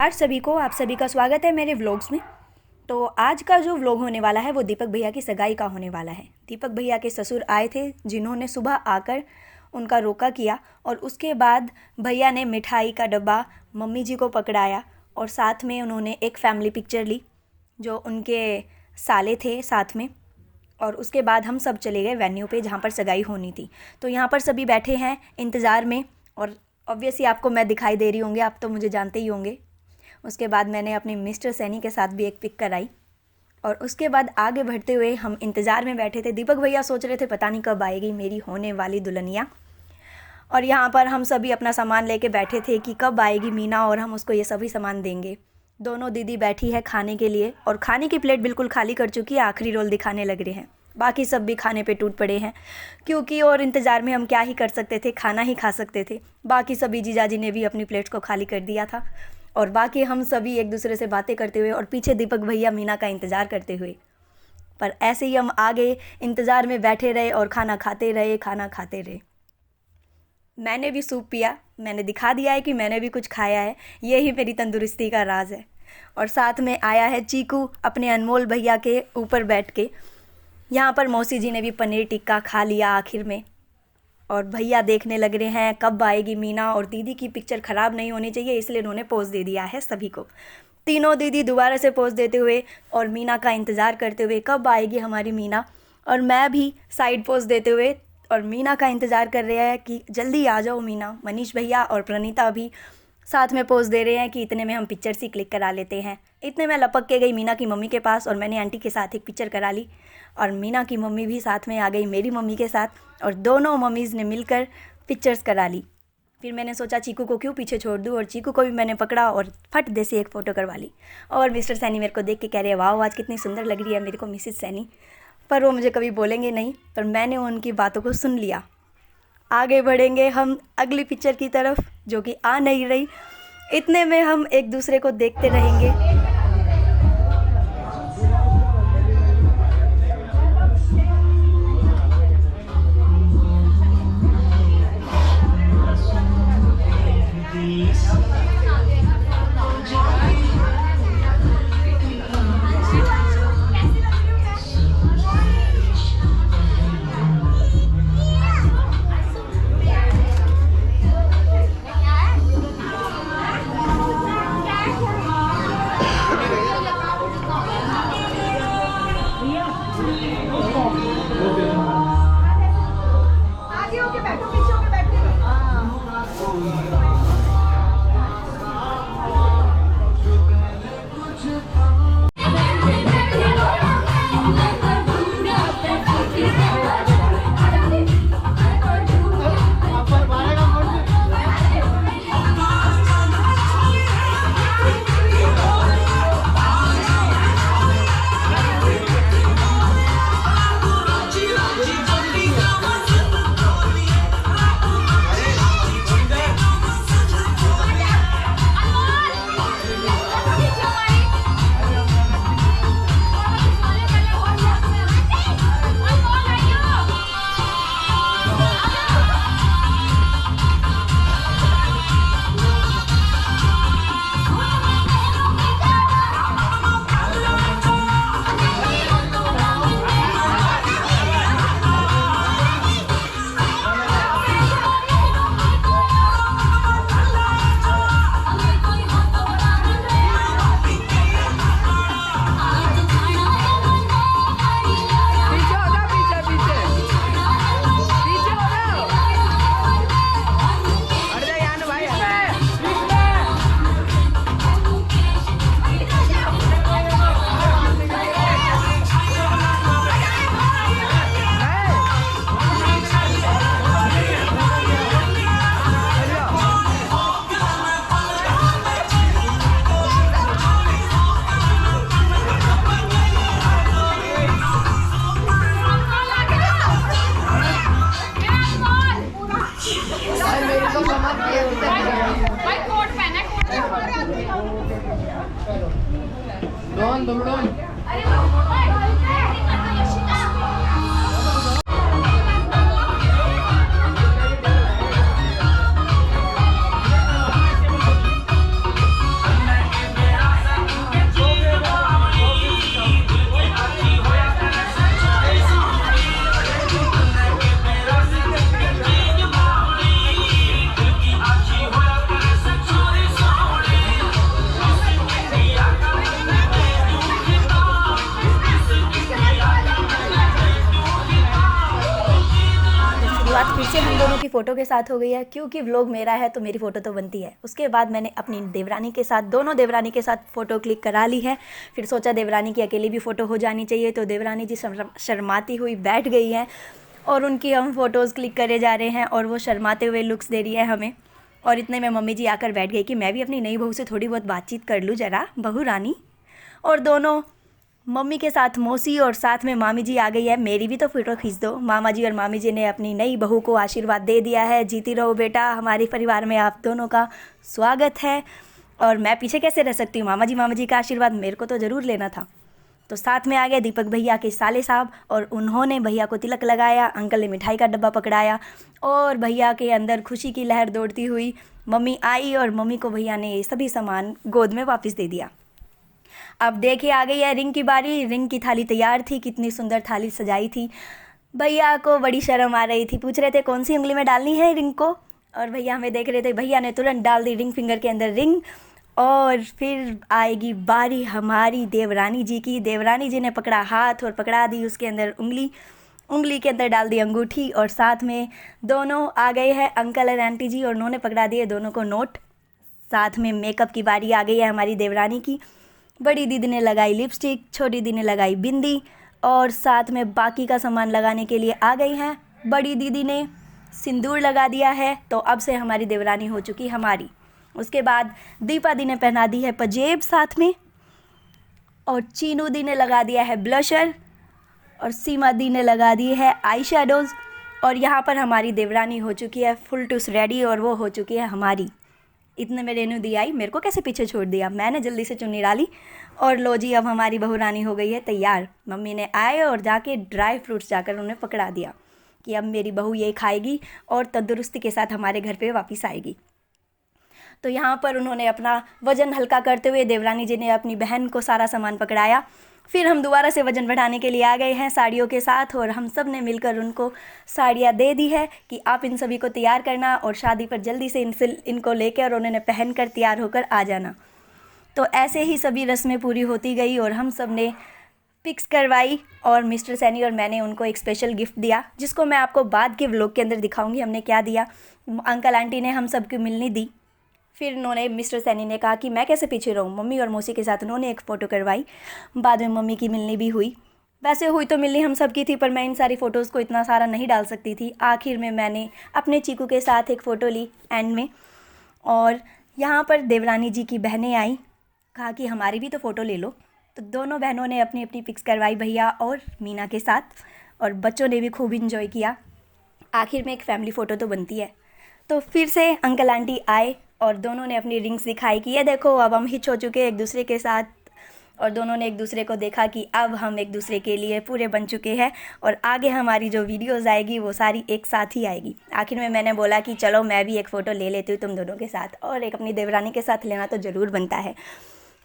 आज सभी को आप सभी का स्वागत है मेरे व्लॉग्स में। तो आज का जो व्लॉग होने वाला है वो दीपक भैया की सगाई का होने वाला है। दीपक भैया के ससुर आए थे जिन्होंने सुबह आकर उनका रोका किया और उसके बाद भैया ने मिठाई का डब्बा मम्मी जी को पकड़ाया और साथ में उन्होंने एक फैमिली पिक्चर ली जो उनके साले थे साथ में। और उसके बाद हम सब चले गए वेन्यू पे जहाँ पर सगाई होनी थी। तो यहाँ पर सभी बैठे हैं इंतज़ार में और ऑब्वियसली आपको मैं दिखाई दे रही होंगे, आप तो मुझे जानते ही होंगे। उसके बाद मैंने अपने मिस्टर सैनी के साथ भी एक पिक कराई और उसके बाद आगे बढ़ते हुए हम इंतज़ार में बैठे थे। दीपक भैया सोच रहे थे पता नहीं कब आएगी मेरी होने वाली दुल्हनिया, और यहाँ पर हम सभी अपना सामान लेके बैठे थे कि कब आएगी मीना और हम उसको ये सभी सामान देंगे। दोनों दीदी बैठी है खाने के लिए और खाने की प्लेट बिल्कुल खाली कर चुकी है, आखिरी रोल दिखाने लग रहे हैं। बाकी सब भी खाने पे टूट पड़े हैं क्योंकि और इंतज़ार में हम क्या ही कर सकते थे, खाना ही खा सकते थे। बाकी सभी जीजाजी ने भी अपनी प्लेट्स को खाली कर दिया था और बाकी हम सभी एक दूसरे से बातें करते हुए और पीछे दीपक भैया मीना का इंतज़ार करते हुए। पर ऐसे ही हम आगे इंतज़ार में बैठे रहे और खाना खाते रहे। मैंने भी सूप पिया, मैंने दिखा दिया है कि मैंने भी कुछ खाया है, यही मेरी तंदुरुस्ती का राज है। और साथ में आया है चीकू अपने अनमोल भैया के ऊपर बैठ के। यहाँ पर मौसी जी ने भी पनीर टिक्का खा लिया आखिर में और भैया देखने लग रहे हैं कब आएगी मीना। और दीदी की पिक्चर ख़राब नहीं होनी चाहिए इसलिए उन्होंने पोज दे दिया है सभी को। तीनों दीदी दोबारा से पोज देते हुए और मीना का इंतज़ार करते हुए कब आएगी हमारी मीना, और मैं भी साइड पोज देते हुए और मीना का इंतज़ार कर रहे हैं कि जल्दी आ जाओ मीना। मनीष भैया और प्रणीता भी साथ में पोज दे रहे हैं कि इतने में हम पिक्चर्स ही क्लिक करा लेते हैं। इतने में लपक के गई मीना की मम्मी के पास और मैंने आंटी के साथ एक पिक्चर करा ली और मीना की मम्मी भी साथ में आ गई मेरी मम्मी के साथ और दोनों मम्मीज़ ने मिलकर पिक्चर्स करा ली। फिर मैंने सोचा चीकू को क्यों पीछे छोड़ दूँ और चीकू को भी मैंने पकड़ा और फट दे से एक फ़ोटो करवा ली। और मिस्टर सैनी मेरे को देख के कह रहे हैं वाह आज कितनी सुंदर लग रही है मेरे को मिसेस सैनी, पर वो मुझे कभी बोलेंगे नहीं, पर मैंने उनकी बातों को सुन लिया। आगे बढ़ेंगे हम अगली पिक्चर की तरफ जो कि आ नहीं रही। इतने में हम एक दूसरे को देखते रहेंगे। Doon, doon, doon. उनकी फ़ोटो के साथ हो गई है, क्योंकि व्लॉग मेरा है तो मेरी फ़ोटो तो बनती है। उसके बाद मैंने अपनी देवरानी के साथ, दोनों देवरानी के साथ फ़ोटो क्लिक करा ली है। फिर सोचा देवरानी की अकेली भी फ़ोटो हो जानी चाहिए, तो देवरानी जी शर्माती हुई बैठ गई हैं और उनकी हम फ़ोटोज़ क्लिक करे जा रहे हैं और वो शर्माते हुए लुक्स दे रही है हमें। और इतने में मम्मी जी आकर बैठ गई कि मैं भी अपनी नई बहू से थोड़ी बहुत बातचीत कर लूँ ज़रा, बहू रानी। और दोनों, मम्मी के साथ मौसी और साथ में मामी जी आ गई है। मेरी भी तो फ़ोटो खींच दो। मामा जी और मामी जी ने अपनी नई बहू को आशीर्वाद दे दिया है, जीती रहो बेटा, हमारे परिवार में आप दोनों का स्वागत है। और मैं पीछे कैसे रह सकती हूँ, मामा जी का आशीर्वाद मेरे को तो ज़रूर लेना था। तो साथ में आ गए दीपक भैया के साले साहब और उन्होंने भैया को तिलक लगाया। अंकल ने मिठाई का डब्बा पकड़ाया और भैया के अंदर खुशी की लहर दौड़ती हुई मम्मी आई और मम्मी को भैया ने ये सभी सामान गोद में वापस दे दिया। अब देखिए आ गई है रिंग की बारी। रिंग की थाली तैयार थी, कितनी सुंदर थाली सजाई थी। भैया को बड़ी शर्म आ रही थी, पूछ रहे थे कौन सी उंगली में डालनी है रिंग को, और भैया हमें देख रहे थे। भैया ने तुरंत डाल दी रिंग फिंगर के अंदर रिंग। और फिर आएगी बारी हमारी देवरानी जी की। देवरानी जी ने पकड़ा हाथ और पकड़ा दी उसके अंदर उंगली, उंगली के अंदर डाल दी अंगूठी, और साथ में दोनों आ गए हैं अंकल और आंटी जी और उन्होंने पकड़ा दिए दोनों को नोट। साथ में मेकअप की बारी आ गई है हमारी देवरानी की। बड़ी दीदी ने लगाई लिपस्टिक, छोटी दीदी ने लगाई बिंदी, और साथ में बाकी का सामान लगाने के लिए आ गई हैं। बड़ी दीदी ने सिंदूर लगा दिया है, तो अब से हमारी देवरानी हो चुकी हमारी। उसके बाद दीपा दी ने पहना दी है पजेब साथ में, और चीनू दी ने लगा दिया है ब्लशर, और सीमा दी ने लगा दी है आई शेडोज़। और यहाँ पर हमारी देवरानी हो चुकी है फुल टूस रेडी, और वो हो चुकी है हमारी। इतने में रेनू दी आई, मेरे को कैसे पीछे छोड़ दिया। मैंने जल्दी से चुन्नी डाली और लो जी, अब हमारी बहू रानी हो गई है तैयार। मम्मी ने आए और जाके ड्राई फ्रूट्स जाकर उन्हें पकड़ा दिया कि अब मेरी बहू ये खाएगी और तंदुरुस्ती के साथ हमारे घर पे वापस आएगी। तो यहाँ पर उन्होंने अपना वज़न हल्का करते हुए देवरानी जी ने अपनी बहन को सारा सामान पकड़ाया। फिर हम दोबारा से वज़न बढ़ाने के लिए आ गए हैं साड़ियों के साथ, और हम सब ने मिलकर उनको साड़ियाँ दे दी है कि आप इन सभी को तैयार करना और शादी पर जल्दी से इनको लेकर और उन्हें पहन कर तैयार होकर आ जाना। तो ऐसे ही सभी रस्में पूरी होती गई और हम सब ने पिक्स करवाई, और मिस्टर सैनी और मैंने उनको एक स्पेशल गिफ्ट दिया, जिसको मैं आपको बाद के व्लॉग के अंदर दिखाऊंगी हमने क्या दिया। अंकल आंटी ने हम सब को मिलनी दी। फिर उन्होंने, मिस्टर सैनी ने कहा कि मैं कैसे पीछे रहूं, मम्मी और मौसी के साथ उन्होंने एक फ़ोटो करवाई। बाद में मम्मी की मिलनी भी हुई। वैसे हुई तो मिलनी हम सब की थी, पर मैं इन सारी फ़ोटोज़ को इतना सारा नहीं डाल सकती थी। आखिर में मैंने अपने चीकू के साथ एक फ़ोटो ली एंड में, और यहाँ पर देवरानी जी की बहनें आई, कहा कि हमारी भी तो फ़ोटो ले लो। तो दोनों बहनों ने अपनी अपनी पिक्स करवाई भैया और मीना के साथ, और बच्चों ने भी खूब इंजॉय किया। आखिर में एक फैमिली फ़ोटो तो बनती है। तो फिर से अंकल आंटी आए और दोनों ने अपनी रिंग्स दिखाई कि ये देखो अब हम हिच हो चुके हैं एक दूसरे के साथ, और दोनों ने एक दूसरे को देखा कि अब हम एक दूसरे के लिए पूरे बन चुके हैं, और आगे हमारी जो वीडियोस आएगी वो सारी एक साथ ही आएगी। आखिर में मैंने बोला कि चलो मैं भी एक फ़ोटो ले लेती हूँ तुम दोनों के साथ, और एक अपनी देवरानी के साथ लेना तो ज़रूर बनता है।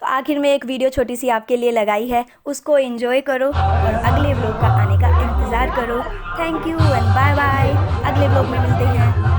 तो आखिर में एक वीडियो छोटी सी आपके लिए लगाई है, उसको एंजॉय करो और अगले व्लॉग का आने का इंतज़ार करो। Thank you and bye bye. अगले व्लॉग में मिलते हैं।